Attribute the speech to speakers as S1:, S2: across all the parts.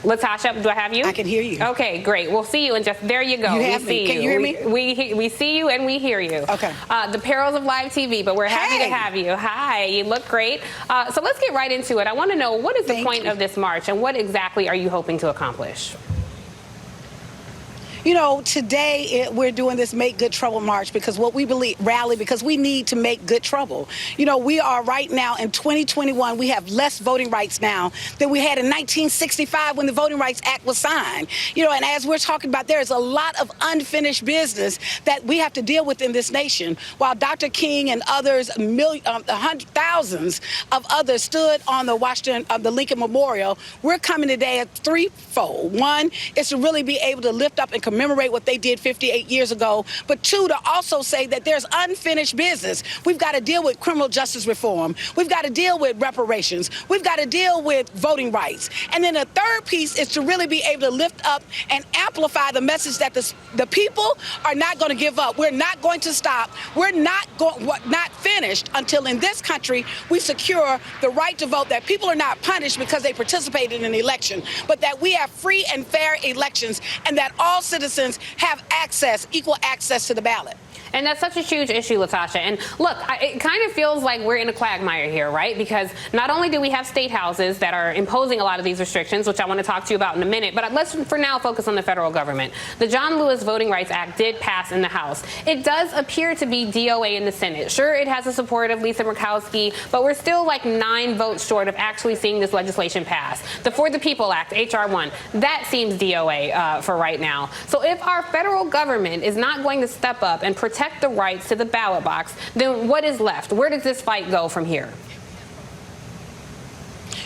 S1: LaTosha, do I have you?
S2: I can hear you.
S1: Okay, great. We'll see you in just, there you go.
S2: You have me. Can you hear me?
S1: We see you and we hear you.
S2: Okay.
S1: The perils of live TV, but we're happy to have you. Hi, you look great. So let's get right into it. I want to know, what is the point of this march and what exactly are you hoping to accomplish?
S2: You know, today we're doing this Make Good Trouble March because what we believe, rally, because we need to make good trouble. You know, we are right now in 2021, we have less voting rights now than we had in 1965 when the Voting Rights Act was signed. You know, and as we're talking about, there is a lot of unfinished business that we have to deal with in this nation. While Dr. King and others, thousands of others stood on the Lincoln Memorial, we're coming today at threefold. One is to really be able to lift up and commemorate what they did 58 years ago, but two, to also say that there's unfinished business. We've got to deal with criminal justice reform. We've got to deal with reparations. We've got to deal with voting rights. And then the third piece is to really be able to lift up and amplify the message that the people are not going to give up. We're not going to stop. We're not finished until in this country we secure the right to vote, that people are not punished because they participated in an election, but that we have free and fair elections and that all citizens have equal access to the ballot.
S1: And that's such a huge issue, LaTosha. And look, it kind of feels like we're in a quagmire here, right? Because not only do we have state houses that are imposing a lot of these restrictions, which I want to talk to you about in a minute, but let's for now focus on the federal government. The John Lewis Voting Rights Act did pass in the House. It does appear to be DOA in the Senate. Sure, it has the support of Lisa Murkowski, but we're still like 9 votes short of actually seeing this legislation pass. The For the People Act, H.R. 1, that seems DOA for right now. So if our federal government is not going to step up and protect the rights to the ballot box, then what is left? Where does this fight go from here?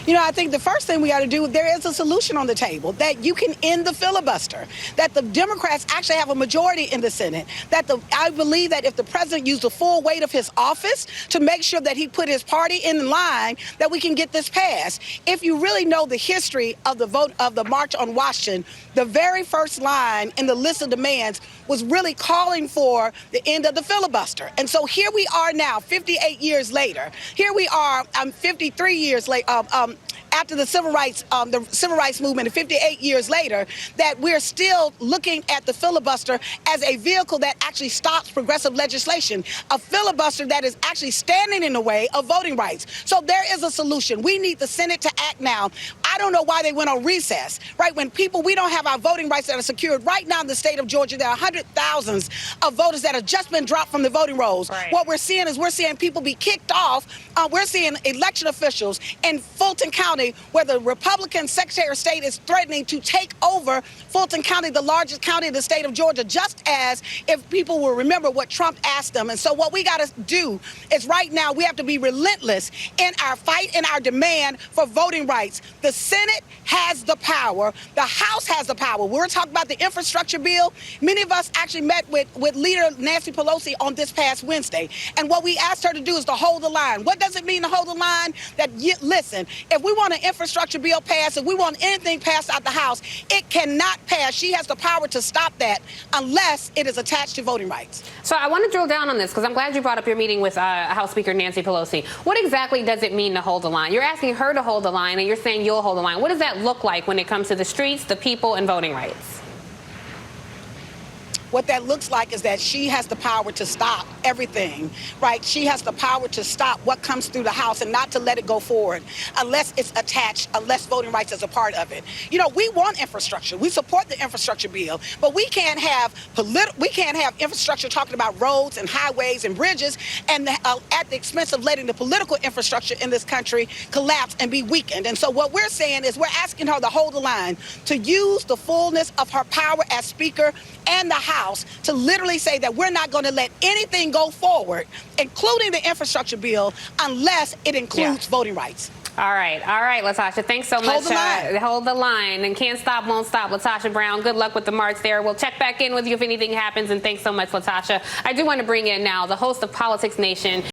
S2: You know, I think the first thing we got to do, there is a solution on the table, that you can end the filibuster, that the Democrats actually have a majority in the Senate, I believe that if the president used the full weight of his office to make sure that he put his party in line, that we can get this passed. If you really know the history of the March on Washington, the very first line in the list of demands was really calling for the end of the filibuster. And so here we are now, 58 years later. Here we are, 53 years later, after the civil rights movement, and 58 years later, that we're still looking at the filibuster as a vehicle that actually stops progressive legislation, a filibuster that is actually standing in the way of voting rights. So there is a solution. We need the Senate to act now. I don't know why they went on recess, right? When we don't have our voting rights that are secured. Right now in the state of Georgia, there are hundreds of thousands of voters that have just been dropped from the voting rolls.
S1: Right.
S2: What we're seeing people be kicked off. We're seeing election officials in Fulton County, where the Republican Secretary of State is threatening to take over Fulton County, the largest county in the state of Georgia, just as if people will remember what Trump asked them. And so what we got to do is right now we have to be relentless in our fight and our demand for voting rights. The Senate has the power. The House has the power. We're talking about the infrastructure bill. Many of us actually met with Leader Nancy Pelosi on this past Wednesday. And what we asked her to do is to hold the line. What does it mean to hold the line? That, listen, if we want an infrastructure bill passed, if we want anything passed out the House, it cannot pass. She has the power to stop that unless it is attached to voting rights.
S1: So I want to drill down on this because I'm glad you brought up your meeting with House Speaker Nancy Pelosi. What exactly does it mean to hold the line? You're asking her to hold the line and you're saying you'll hold the line. What does that look like when it comes to the streets, the people, and voting rights?
S2: What that looks like is that she has the power to stop everything, right? She has the power to stop what comes through the House and not to let it go forward unless it's attached, unless voting rights is a part of it. You know, we want infrastructure. We support the infrastructure bill, but we can't have infrastructure talking about roads and highways and bridges and at the expense of letting the political infrastructure in this country collapse and be weakened. And so what we're saying is we're asking her to hold the line, to use the fullness of her power as Speaker and the House to literally say that we're not going to let anything go forward, including the infrastructure bill, unless it includes voting rights.
S1: All right, LaTosha. Thanks so much.
S2: Hold the line.
S1: Hold the line. And can't stop, won't stop. LaTosha Brown, good luck with the march there. We'll check back in with you if anything happens. And thanks so much, LaTosha. I do want to bring in now the host of Politics Nation.